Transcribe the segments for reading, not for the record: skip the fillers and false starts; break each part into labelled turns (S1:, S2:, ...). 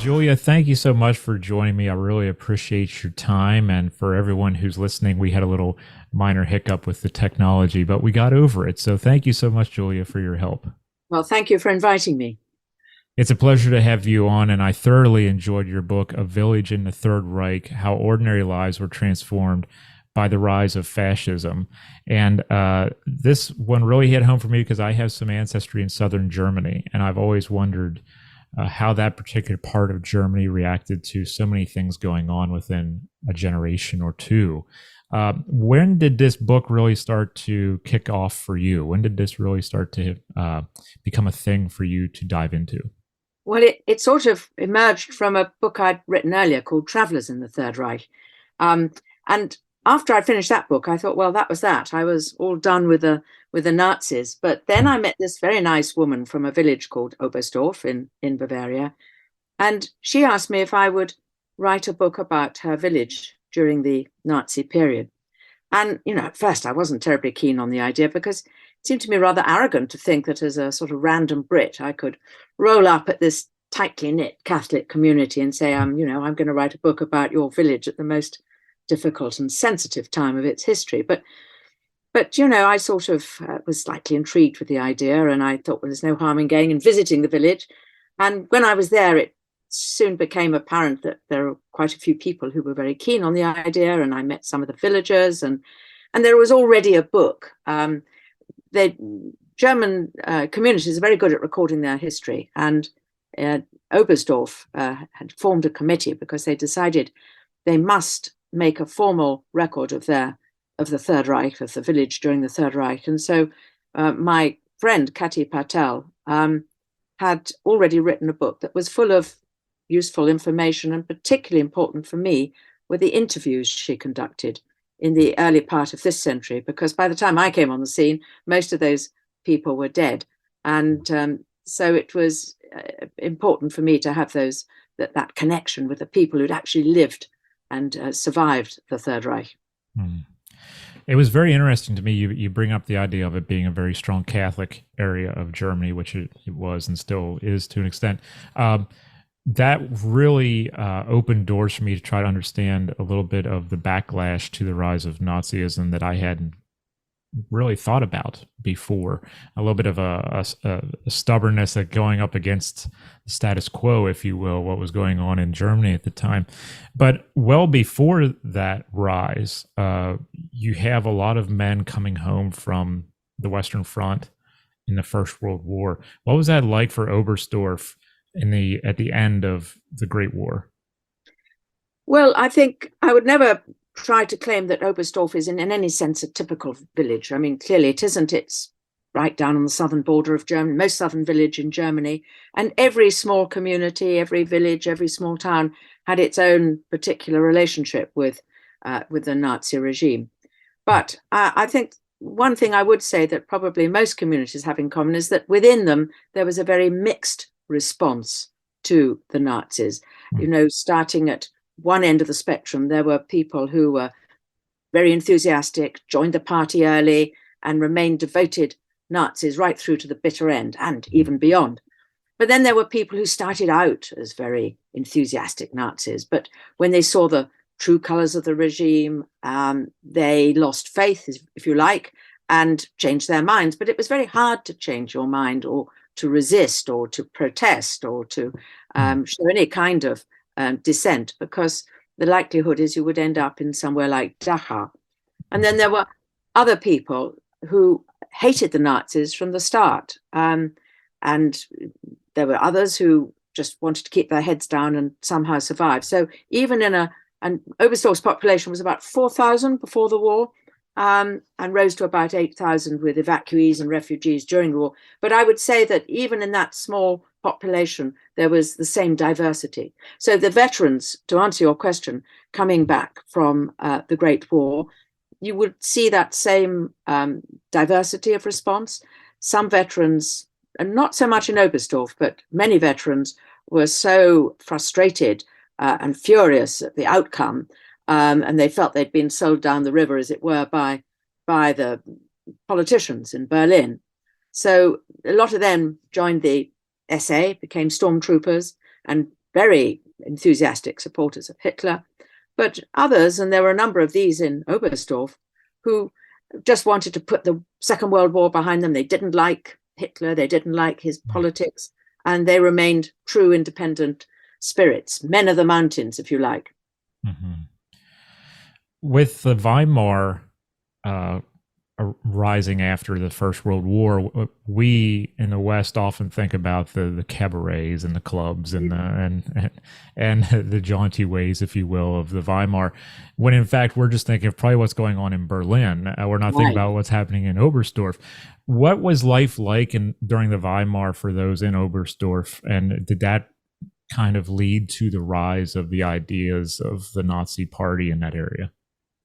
S1: Julia, thank you so much for joining me. I really appreciate your time. And for everyone who's listening, we had a little minor hiccup with the technology, but we got over it. So thank you so much, Julia, for your help.
S2: Well, thank you for inviting me.
S1: It's a pleasure to have you on, and I thoroughly enjoyed your book, A Village in the Third Reich: How Ordinary Lives Were Transformed by the Rise of Fascism. And this one really hit home for me because I have some ancestry in southern Germany, and I've always wondered how that particular part of Germany reacted to so many things going on within a generation or two. When did this book really start to kick off for you? When did this really start to become a thing for you to dive into?
S2: Well, it sort of emerged from a book I'd written earlier called Travelers in the Third Reich. And after I finished that book, I thought, well, that was that. I was all done with the Nazis. But then I met this very nice woman from a village called Oberstdorf in Bavaria. And she asked me if I would write a book about her village during the Nazi period. And, at first I wasn't terribly keen on the idea because it seemed to me rather arrogant to think that as a sort of random Brit, I could roll up at this tightly knit Catholic community and say, I'm going to write a book about your village at the most difficult and sensitive time of its history. But I sort of was slightly intrigued with the idea, and I thought, well, there's no harm in going and visiting the village. And when I was there, it soon became apparent that there were quite a few people who were very keen on the idea, and I met some of the villagers, and there was already a book. The German communities are very good at recording their history, and Oberstdorf had formed a committee because they decided they must make a formal record of the Third Reich, of the village during the Third Reich. And so my friend Kati Patel had already written a book that was full of useful information, and particularly important for me were the interviews she conducted in the early part of this century, because by the time I came on the scene, most of those people were dead. And so it was important for me to have that connection with the people who'd actually lived and survived the Third Reich.
S1: Hmm. It was very interesting to me. You bring up the idea of it being a very strong Catholic area of Germany, which it was and still is to an extent. That really opened doors for me to try to understand a little bit of the backlash to the rise of Nazism that I hadn't really thought about before. A little bit of a stubbornness at going up against the status quo, if you will, what was going on in Germany at the time. But well before that rise, you have a lot of men coming home from the Western Front in the First World War. What was that like for Oberstdorf at the end of the Great War?
S2: Well, I think I would never try to claim that Oberstdorf is in any sense a typical village. I mean, clearly it isn't. It's right down on the southern border of Germany, most southern village in Germany. And every small community, every village, every small town had its own particular relationship with the Nazi regime. But I think one thing I would say that probably most communities have in common is that within them, there was a very mixed response to the Nazis. Starting at one end of the spectrum, there were people who were very enthusiastic, joined the party early, and remained devoted Nazis right through to the bitter end and even beyond. But then there were people who started out as very enthusiastic Nazis, but when they saw the true colors of the regime, they lost faith, if you like, and changed their minds. But it was very hard to change your mind, or to resist, or to protest, or to show any kind of dissent, because the likelihood is you would end up in somewhere like Dachau. And then there were other people who hated the Nazis from the start. And there were others who just wanted to keep their heads down and somehow survive. So even and Oberstdorf's population was about 4,000 before the war, and rose to about 8,000 with evacuees and refugees during the war. But I would say that even in that small population, there was the same diversity. So the veterans, to answer your question, coming back from the Great War, you would see that same diversity of response. Some veterans, and not so much in Oberstdorf, but many veterans were so frustrated and furious at the outcome, and they felt they'd been sold down the river, as it were, by the politicians in Berlin. So a lot of them joined the SA, became stormtroopers, and very enthusiastic supporters of Hitler, but others, and there were a number of these in Oberstdorf, who just wanted to put the Second World War behind them. They didn't like Hitler, they didn't like his politics, and they remained true independent spirits, men of the mountains, if you like.
S1: Mm-hmm. With the Weimar rising after the First World War, we in the West often think about the cabarets and the clubs and and the jaunty ways, if you will, of the Weimar, when in fact we're just thinking of probably what's going on in Berlin. We're not thinking about what's happening in Oberstdorf. What was life like during the Weimar for those in Oberstdorf, and did that kind of lead to the rise of the ideas of the Nazi Party in that area?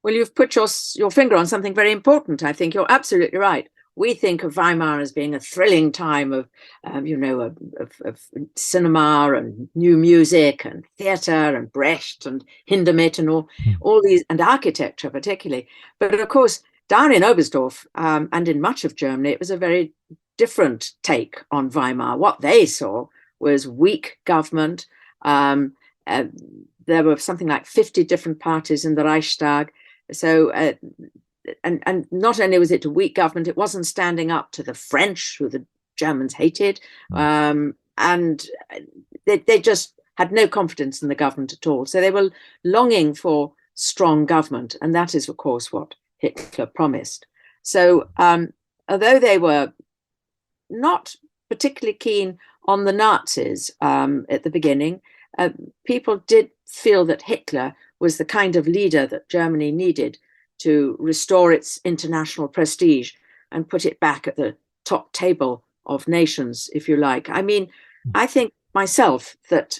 S2: Well, you've put your finger on something very important. I think you're absolutely right. We think of Weimar as being a thrilling time of, of cinema and new music and theatre and Brecht and Hindemith and all these, and architecture particularly. But of course, down in Oberstdorf and in much of Germany, it was a very different take on Weimar. What they saw was weak government. There were something like 50 different parties in the Reichstag. So, and not only was it a weak government, it wasn't standing up to the French, who the Germans hated, and they just had no confidence in the government at all. So they were longing for strong government, and that is, of course, what Hitler promised. So, although they were not particularly keen on the Nazis at the beginning, people did feel that Hitler was the kind of leader that Germany needed to restore its international prestige and put it back at the top table of nations, if you like. I mean, I think myself that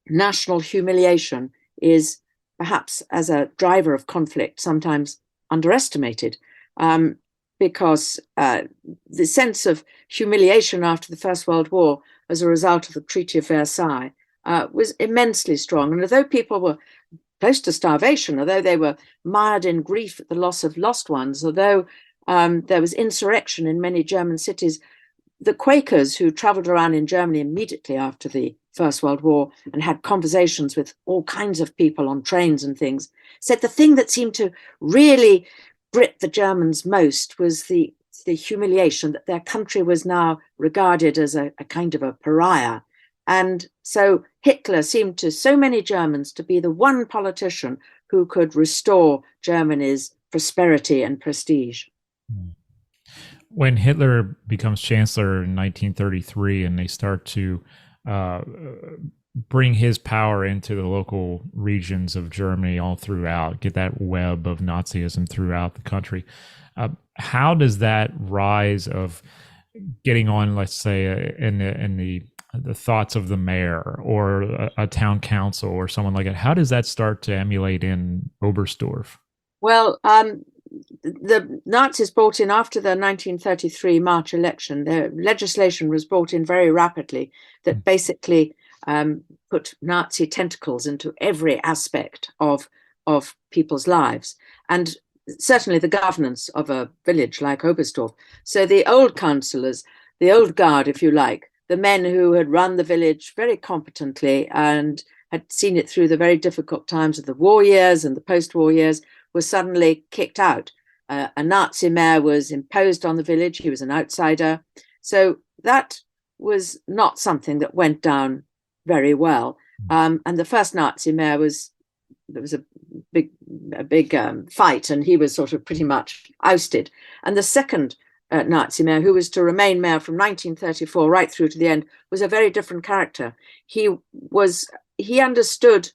S2: national humiliation is perhaps, as a driver of conflict, sometimes underestimated, because the sense of humiliation after the First World War as a result of the Treaty of Versailles was immensely strong. And although people were close to starvation, although they were mired in grief at the loss of lost ones, although there was insurrection in many German cities, the Quakers who traveled around in Germany immediately after the First World War and had conversations with all kinds of people on trains and things, said the thing that seemed to really grip the Germans most was the humiliation that their country was now regarded as a kind of a pariah. And so Hitler seemed to so many Germans to be the one politician who could restore Germany's prosperity and prestige.
S1: When Hitler becomes chancellor in 1933 and they start to bring his power into the local regions of Germany all throughout, get that web of Nazism throughout the country, how does that rise of getting on, let's say, in the thoughts of the mayor or a town council or someone like that, how does that start to emulate in Oberstdorf?
S2: Well, the Nazis brought in, after the 1933 March election, the legislation was brought in very rapidly that basically put Nazi tentacles into every aspect of people's lives, and certainly the governance of a village like Oberstdorf. So the old councillors, the old guard, if you like, the men who had run the village very competently and had seen it through the very difficult times of the war years and the post-war years, were suddenly kicked out. A Nazi mayor was imposed on the village. He was an outsider. So that was not something that went down very well. And the first Nazi mayor there was a big fight, and he was sort of pretty much ousted. And the second Nazi mayor, who was to remain mayor from 1934 right through to the end, was a very different character. He understood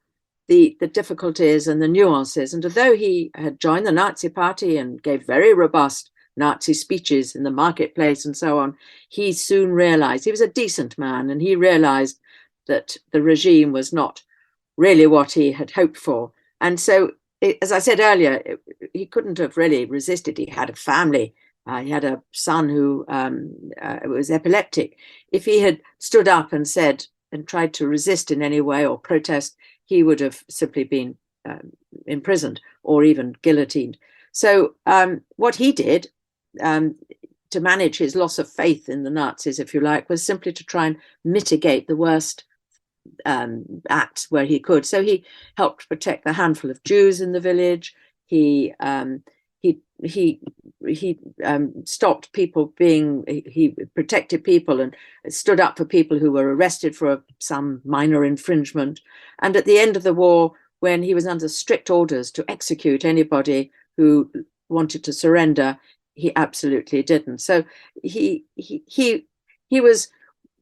S2: the difficulties and the nuances, and although he had joined the Nazi Party and gave very robust Nazi speeches in the marketplace and so on, he soon realized, he was a decent man, and he realized that the regime was not really what he had hoped for. And so, as I said earlier, he couldn't have really resisted. He had a family. He had a son who was epileptic. If he had stood up and said and tried to resist in any way or protest, he would have simply been imprisoned or even guillotined. So what he did to manage his loss of faith in the Nazis, if you like, was simply to try and mitigate the worst act where he could. So he helped protect the handful of Jews in the village. He stopped people being. He protected people and stood up for people who were arrested for some minor infringement. And at the end of the war, when he was under strict orders to execute anybody who wanted to surrender, he absolutely didn't. So he was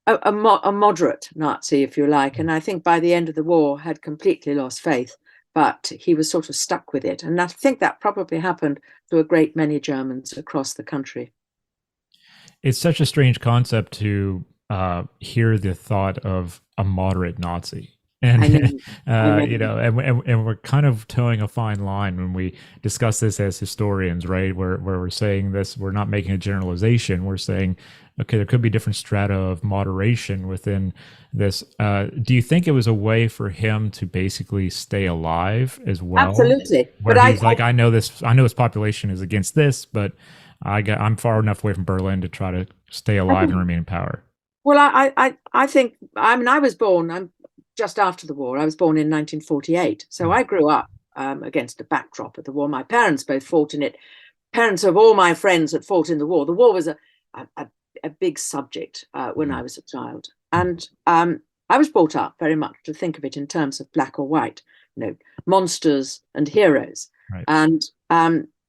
S2: a moderate Nazi, if you like, and I think by the end of the war had completely lost faith, but he was sort of stuck with it. And I think that probably happened to a great many Germans across the country.
S1: It's such a strange concept to hear the thought of a moderate Nazi. And and we're kind of towing a fine line when we discuss this as historians, right? Where we're saying this, we're not making a generalization. We're saying, okay, there could be different strata of moderation within this. Do you think it was a way for him to basically stay alive as well?
S2: Absolutely.
S1: Where he's like, I know this population is against this, but I'm far enough away from Berlin to try to stay alive and remain in power.
S2: Well, I think, I mean, I was born just after the war. I was born in 1948. So I grew up against the backdrop of the war. My parents both fought in it. Parents of all my friends had fought in the war. The war was a big subject when I was a child. And I was brought up very much to think of it in terms of black or white, monsters and heroes.
S1: Right.
S2: And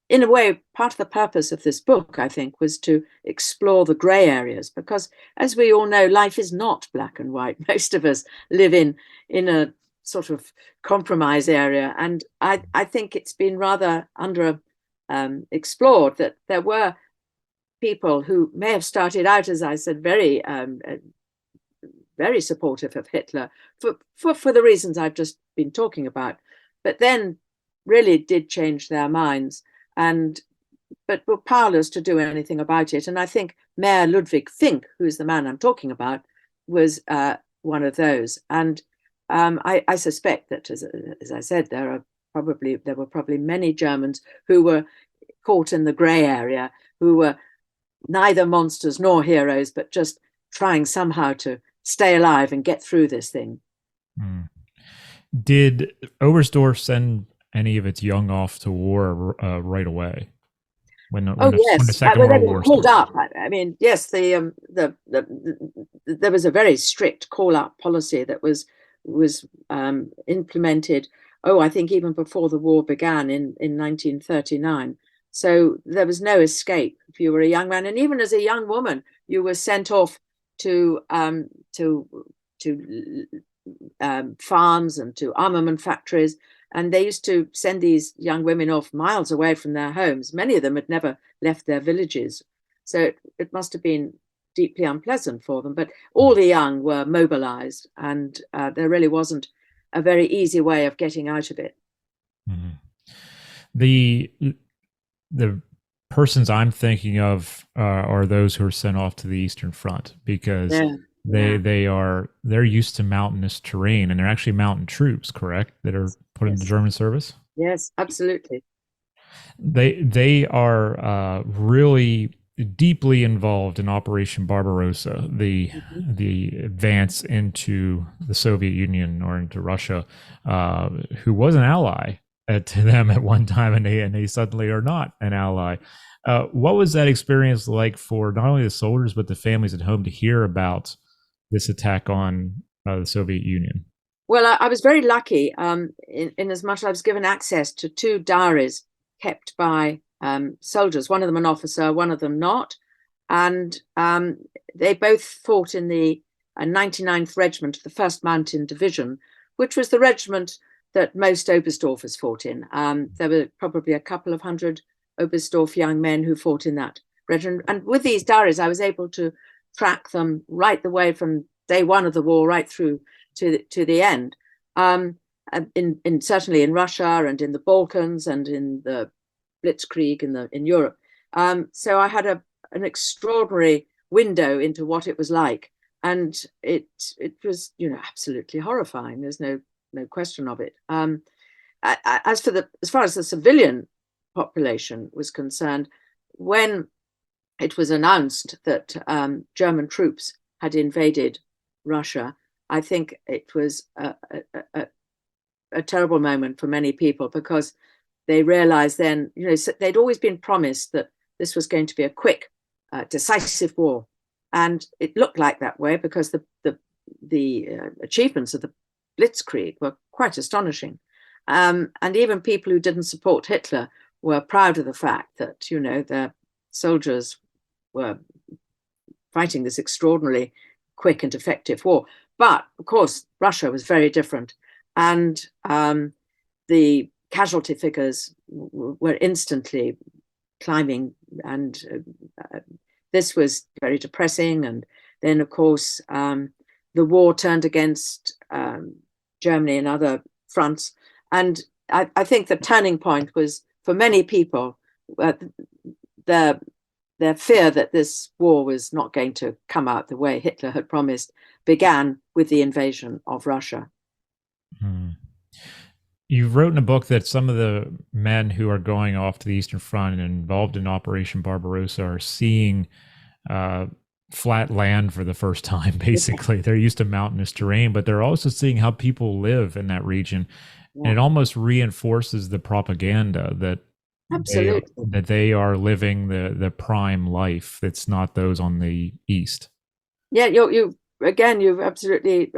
S2: in a way, part of the purpose of this book, I think, was to explore the grey areas, because as we all know, life is not black and white. Most of us live in a sort of compromise area. And I think it's been rather under explored that there were people who may have started out, as I said, very supportive of Hitler for the reasons I've just been talking about, but then really did change their minds but were powerless to do anything about it. And I think Mayor Ludwig Fink, who's the man I'm talking about, was one of those. And I suspect that, as I said, there were probably many Germans who were caught in the grey area, who were neither monsters nor heroes, but just trying somehow to stay alive and get through this thing.
S1: Did Oberstdorf send any of its young off to war right away? When the Second World War
S2: called up. I mean, yes, there was a very strict call-up policy that was implemented. I think even before the war began in 1939. So there was no escape if you were a young man, and even as a young woman, you were sent off to farms and to armament factories. And they used to send these young women off miles away from their homes. Many of them had never left their villages. So it must have been deeply unpleasant for them. But all the young were mobilized, and there really wasn't a very easy way of getting out of it.
S1: Mm-hmm. The persons I'm thinking of are those who are sent off to the Eastern Front, because they're used to mountainous terrain, and they're actually mountain troops, correct, that are put into German service?
S2: Yes, absolutely.
S1: They are really deeply involved in Operation Barbarossa, the advance into the Soviet Union or into Russia, who was an ally to them at one time, and they suddenly are not an ally. What was that experience like for not only the soldiers but the families at home to hear about this attack on the Soviet Union?
S2: Well, I was very lucky in as much as I was given access to 2 diaries kept by soldiers, one of them an officer, one of them not. And they both fought in the 99th Regiment of the 1st Mountain Division, which was the regiment that most Oberstdorfers fought in. There were probably a couple of hundred Oberstdorf young men who fought in that regiment. And with these diaries, I was able to track them right the way from day one of the war right through to the end, in certainly in Russia and in the Balkans and in the Blitzkrieg in Europe. So I had an extraordinary window into what it was like, and it was absolutely horrifying. There's no question of it. As far as the civilian population was concerned, when it was announced that German troops had invaded Russia, I think it was a terrible moment for many people, because they realized then, they'd always been promised that this was going to be a quick, decisive war. And it looked like that way, because the achievements of the Blitzkrieg were quite astonishing. And even people who didn't support Hitler were proud of the fact that, their soldiers were fighting this extraordinarily quick and effective war. But of course, Russia was very different. And the casualty figures were instantly climbing. And this was very depressing. And then, of course, the war turned against Germany and other fronts. And I think the turning point was, for many people, their fear that this war was not going to come out the way Hitler had promised began with the invasion of Russia.
S1: You wrote in a book that some of the men who are going off to the Eastern Front and involved in Operation Barbarossa are seeing flat land for the first time, basically. They're used to mountainous terrain, but they're also seeing how people live in that region. Yeah. And it almost reinforces the propaganda that they are living the prime life that's not those on the East.
S2: Yeah, you've absolutely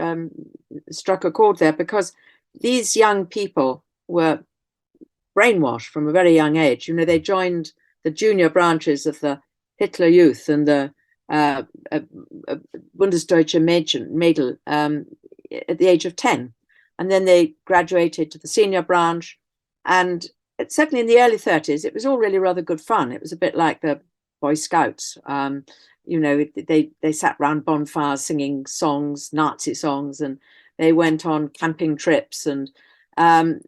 S2: struck a chord there, because these young people were brainwashed from a very young age. They joined the junior branches of the Hitler Youth and the Bundesdeutsche Mädel at the age of 10. And then they graduated to the senior branch. And certainly in the early 30s, it was all really rather good fun. It was a bit like the Boy Scouts. They sat round bonfires singing songs, Nazi songs, and they went on camping trips. And but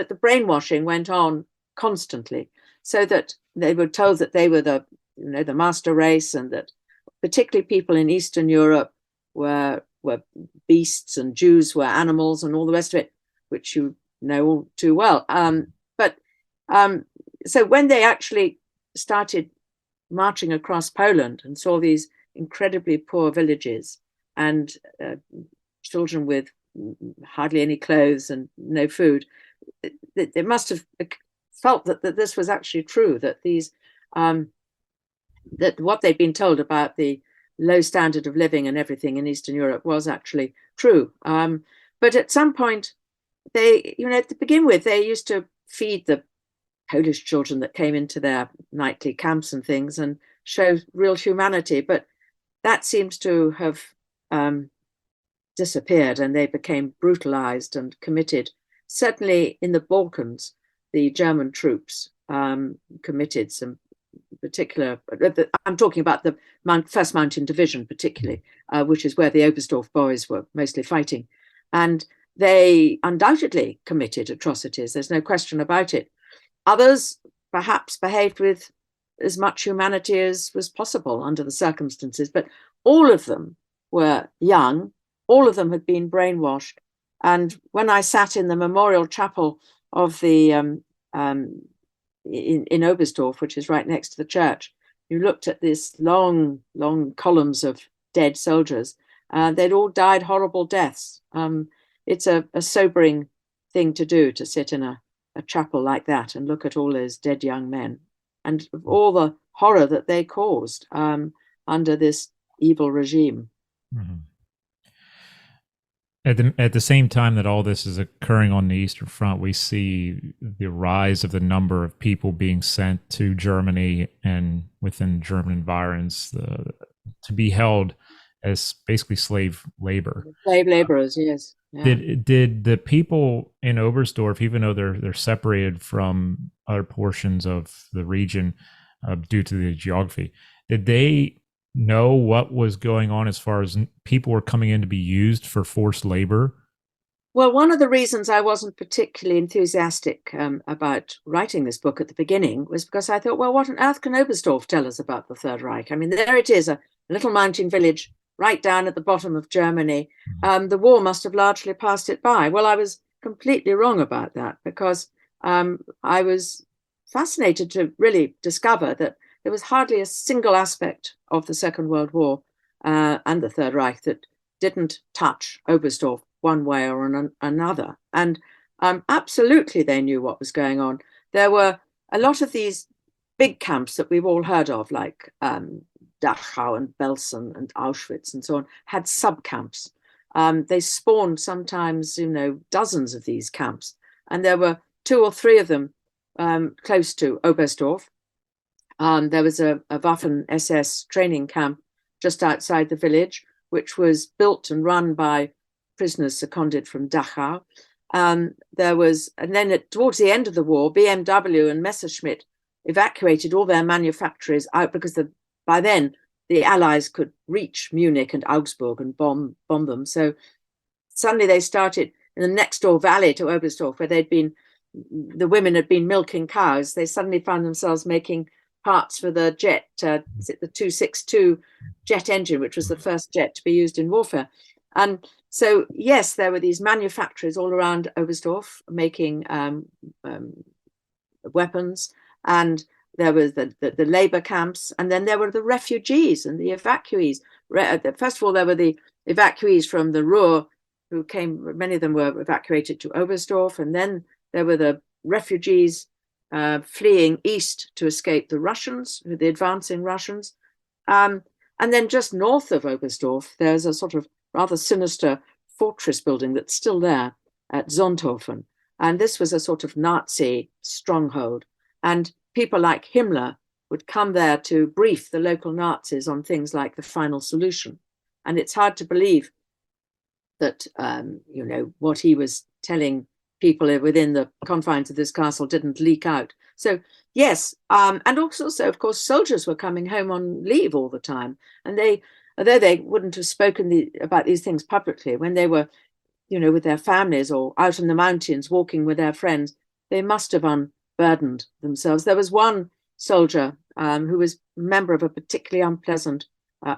S2: the brainwashing went on constantly, so that they were told that they were the master race, and that particularly people in Eastern Europe were beasts, and Jews were animals, and all the rest of it, which you know all too well. So when they actually started marching across Poland and saw these incredibly poor villages and children with hardly any clothes and no food, they must have felt that this was actually true, that these that what they'd been told about the low standard of living and everything in Eastern Europe was actually true. But at some point, to begin with, they used to feed the Polish children that came into their nightly camps and things and show real humanity. But that seems to have disappeared, and they became brutalized and committed. Certainly in the Balkans, the German troops committed some particular, I'm talking about the 1st Mountain Division particularly, which is where the Oberstdorf boys were mostly fighting. And they undoubtedly committed atrocities. There's no question about it. Others perhaps behaved with as much humanity as was possible under the circumstances, but all of them were young. All of them had been brainwashed. And when I sat in the memorial chapel of the in Oberstdorf, which is right next to the church, you looked at this long columns of dead soldiers. They'd all died horrible deaths. It's a sobering thing to do, to sit in a chapel like that and look at all those dead young men, and all the horror that they caused under this evil regime.
S1: Mm-hmm. At the same time that all this is occurring on the Eastern Front, we see the rise of the number of people being sent to Germany and within German environs to be held as basically slave labor.
S2: Slave laborers, yes.
S1: Yeah. Did the people in Oberstdorf, even though they're separated from other portions of the region due to the geography, did they know what was going on as far as people were coming in to be used for forced labor?
S2: Well, one of the reasons I wasn't particularly enthusiastic about writing this book at the beginning was because I thought, well, what on earth can Oberstdorf tell us about the Third Reich? I mean, there it is, a little mountain village right down at the bottom of Germany. The war must have largely passed it by. Well, I was completely wrong about that, because I was fascinated to really discover that there was hardly a single aspect of the Second World War and the Third Reich that didn't touch Oberstdorf one way or another. And absolutely they knew what was going on. There were a lot of these big camps that we've all heard of, like Dachau and Belsen and Auschwitz and so on, had sub-camps. They spawned sometimes, dozens of these camps. And there were 2 or 3 of them close to Oberstdorf. There was a Waffen-SS training camp just outside the village, which was built and run by prisoners seconded from Dachau. And then towards the end of the war, BMW and Messerschmitt evacuated all their manufactories out because by then the Allies could reach Munich and Augsburg and bomb them. So suddenly they started in the next door valley to Oberstdorf, where the women had been milking cows. They suddenly found themselves making parts for the jet, the 262 jet engine, which was the first jet to be used in warfare. And so, yes, there were these manufacturers all around Oberstdorf making weapons, and there was the labor camps, and then there were the refugees and the evacuees. First of all, there were the evacuees from the Ruhr who came, many of them were evacuated to Oberstdorf, and then there were the refugees fleeing east to escape the Russians, the advancing Russians. And then just north of Oberstdorf, there's a sort of rather sinister fortress building that's still there at Sonthofen. And this was a sort of Nazi stronghold. And people like Himmler would come there to brief the local Nazis on things like the final solution. And it's hard to believe that, what he was telling people within the confines of this castle didn't leak out. So, yes, and also, of course, soldiers were coming home on leave all the time. And although they wouldn't have spoken about these things publicly, when they were, with their families or out in the mountains walking with their friends, they must have unburdened themselves. There was one soldier who was a member of a particularly unpleasant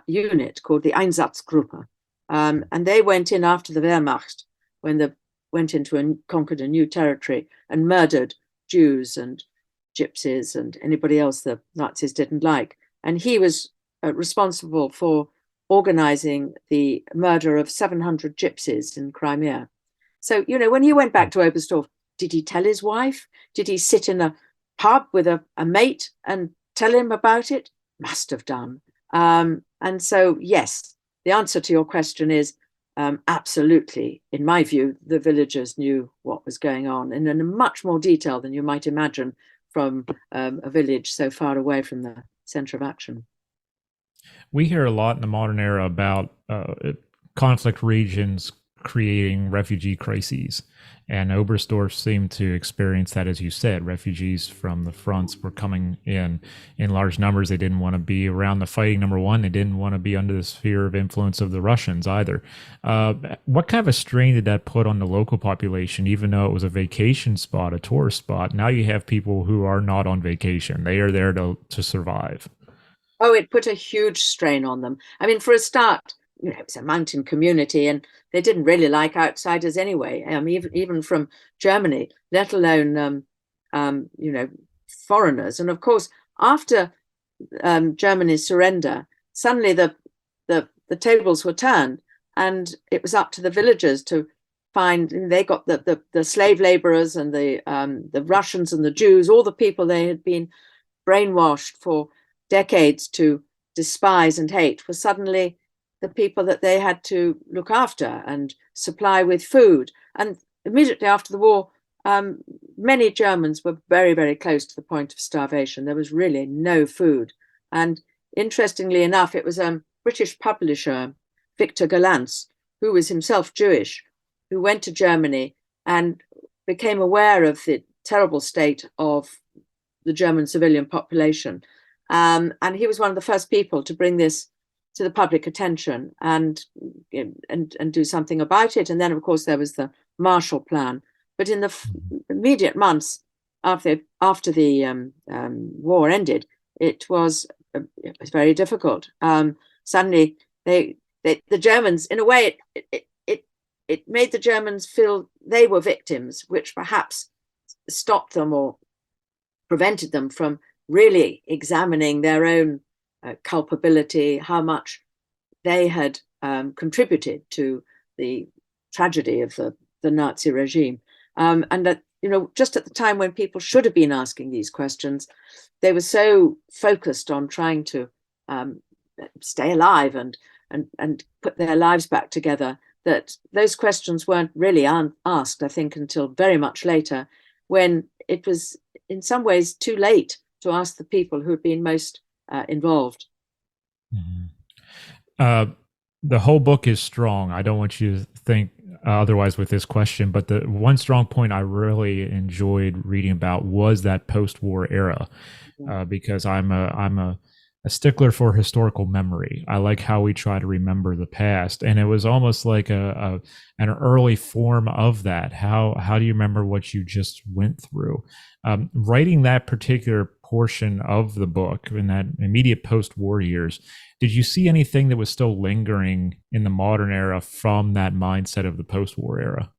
S2: unit called the Einsatzgruppe. And they went in after the Wehrmacht, when they went into and conquered a new territory, and murdered Jews and gypsies and anybody else the Nazis didn't like. And he was responsible for organizing the murder of 700 gypsies in Crimea. So, when he went back to Oberstdorf, did he tell his wife? Did he sit in a pub with a mate and tell him about it? Must have done. And so, yes, the answer to your question is absolutely. In my view, the villagers knew what was going on, and in much more detail than you might imagine from a village so far away from the center of action.
S1: We hear a lot in the modern era about conflict regions creating refugee crises. And Oberstdorf seemed to experience that, as you said. Refugees from the fronts were coming in large numbers. They didn't want to be around the fighting, number one. They didn't want to be under the sphere of influence of the Russians either. What kind of a strain did that put on the local population, even though it was a vacation spot, a tourist spot? Now you have people who are not on vacation. They are there to survive.
S2: Oh, it put a huge strain on them. I mean, for a start, it's a mountain community, and they didn't really like outsiders anyway. Even from Germany, let alone foreigners. And of course, after Germany's surrender, suddenly the tables were turned, and it was up to the villagers to find. They got the slave laborers and the Russians and the Jews, all the people they had been brainwashed for decades to despise and hate, were suddenly the people that they had to look after and supply with food. And immediately after the war, many Germans were very, very close to the point of starvation. There was really no food. And interestingly enough, it was a British publisher, Victor Gollancz, who was himself Jewish, who went to Germany and became aware of the terrible state of the German civilian population. And he was one of the first people to bring this to the public attention and do something about it. And then, of course, there was the Marshall Plan. But in the immediate months after the war ended, it was very difficult. Suddenly, the Germans, in a way, it made the Germans feel they were victims, which perhaps stopped them or prevented them from really examining their own culpability, how much they had contributed to the tragedy of the Nazi regime. And that, just at the time when people should have been asking these questions, they were so focused on trying to stay alive and put their lives back together that those questions weren't really asked, I think, until very much later, when it was in some ways too late to ask the people who had been most involved.
S1: Mm-hmm. The whole book is strong. I don't want you to think otherwise with this question, but the one strong point I really enjoyed reading about was that post-war era, because I'm a stickler for historical memory. I like how we try to remember the past, and it was almost like an early form of that. How do you remember what you just went through? Writing that particular portion of the book in that immediate post-war years, did you see anything that was still lingering in the modern era from that mindset of the post-war era?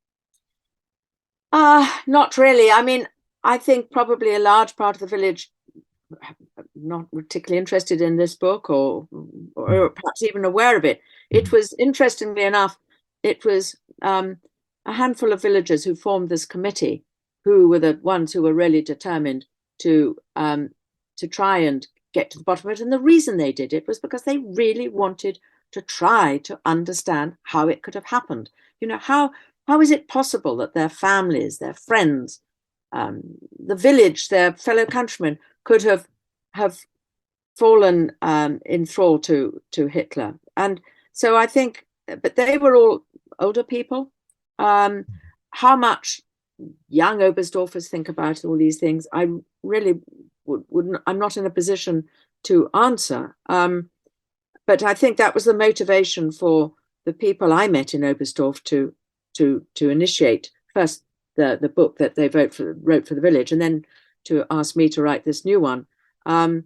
S2: Not really. I mean, I think probably a large part of the village not particularly interested in this book or perhaps even aware of it. It was, interestingly enough, it was a handful of villagers who formed this committee who were the ones who were really determined to try and get to the bottom of it. And the reason they did it was because they really wanted to try to understand how it could have happened. How is it possible that their families, their friends, the village, their fellow countrymen could have fallen in thrall to Hitler? And so I think, but they were all older people. How much young Oberstdorfers think about all these things, I really wouldn't. I'm not in a position to answer. But I think that was the motivation for the people I met in Oberstdorf to initiate first the book that they wrote for the village, and then to ask me to write this new one. And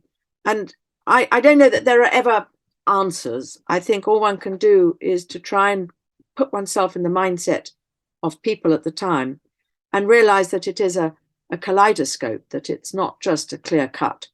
S2: I don't know that there are ever answers. I think all one can do is to try and put oneself in the mindset of people at the time and realize that it is a kaleidoscope, that it's not just a clear-cut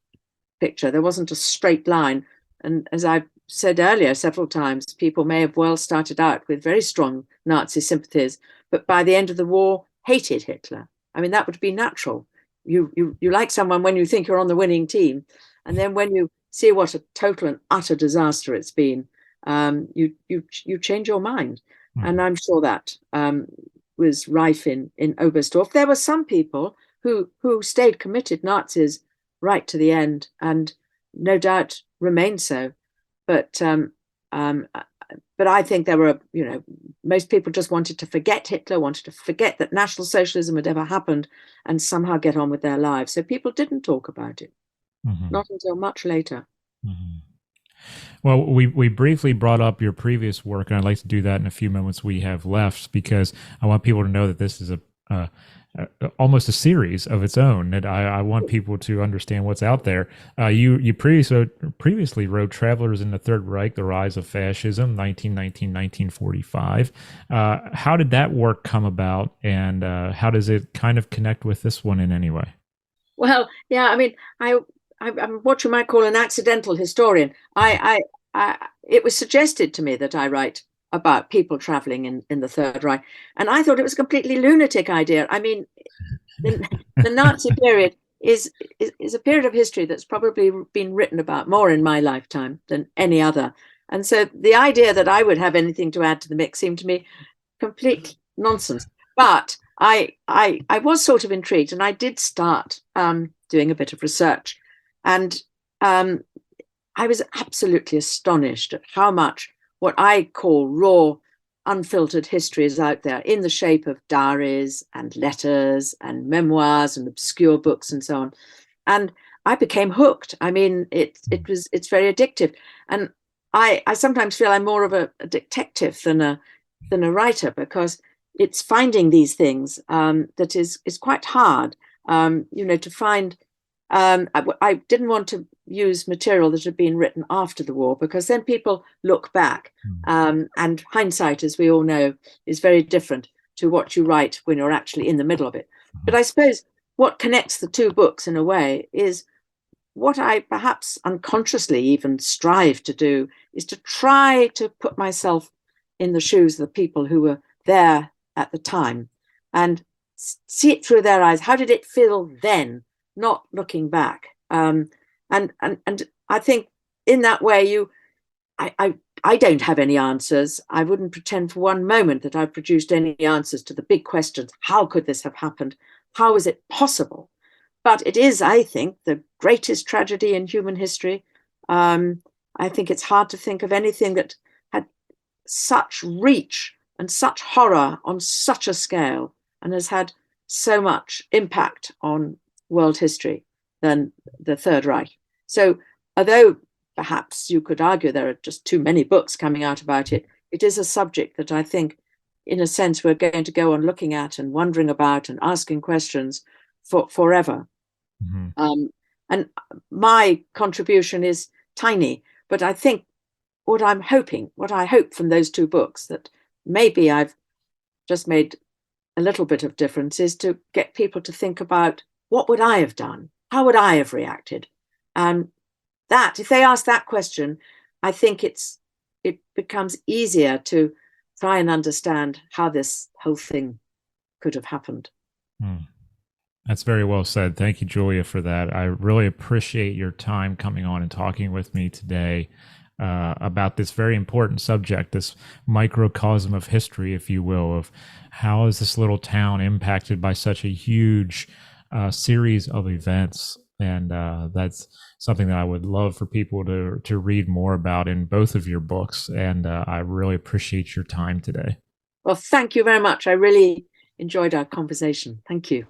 S2: picture. There wasn't a straight line. And as I've said earlier several times, people may have well started out with very strong Nazi sympathies, but by the end of the war, hated Hitler. I mean, that would be natural. You like someone when you think you're on the winning team, and then when you see what a total and utter disaster it's been, you change your mind. And I'm sure that was rife in Oberstdorf. There were some people who stayed committed Nazis right to the end, and no doubt remain so. But I think there were, most people just wanted to forget Hitler, wanted to forget that National Socialism had ever happened, and somehow get on with their lives. So people didn't talk about it, not until much later.
S1: Well, we briefly brought up your previous work, and I'd like to do that in a few moments we have left, because I want people to know that this is almost a series of its own, that I want people to understand what's out there. You previously wrote Travelers in the Third Reich, The Rise of Fascism, 1919-1945. How did that work come about, and how does it kind of connect with this one in any way?
S2: Well, yeah, I mean, I'm what you might call an accidental historian. It was suggested to me that I write about people traveling in the Third Reich, and I thought it was a completely lunatic idea. I mean, the Nazi period is a period of history that's probably been written about more in my lifetime than any other. And so the idea that I would have anything to add to the mix seemed to me complete nonsense. But I was sort of intrigued, and I did start doing a bit of research. And I was absolutely astonished at how much what I call raw, unfiltered history is out there in the shape of diaries and letters and memoirs and obscure books and so on. And I became hooked. I mean, it's very addictive. And I sometimes feel I'm more of a detective than a writer, because it's finding these things that is quite hard, to find. I didn't want to use material that had been written after the war, because then people look back, and hindsight, as we all know, is very different to what you write when you're actually in the middle of it. But I suppose what connects the two books in a way is what I perhaps unconsciously even strive to do is to try to put myself in the shoes of the people who were there at the time and see it through their eyes. How did it feel then, not looking back? And I think in that way, I don't have any answers. I wouldn't pretend for one moment that I've produced any answers to the big questions. How could this have happened? How is it possible? But it is, I think, the greatest tragedy in human history. I think it's hard to think of anything that had such reach and such horror on such a scale and has had so much impact on world history than the Third Reich. So although perhaps you could argue there are just too many books coming out about it, it is a subject that I think, in a sense, we're going to go on looking at and wondering about and asking questions for forever. Mm-hmm. And my contribution is tiny, but I think what I hope from those two books, that maybe I've just made a little bit of difference, is to get people to think about, what would I have done? How would I have reacted? And that, if they ask that question, I think it becomes easier to try and understand how this whole thing could have happened.
S1: That's very well said. Thank you, Julia, for that. I really appreciate your time coming on and talking with me today about this very important subject, this microcosm of history, if you will, of how is this little town impacted by such a huge series of events. And that's something that I would love for people to read more about in both of your books. And I really appreciate your time today.
S2: Well, thank you very much. I really enjoyed our conversation. Thank you.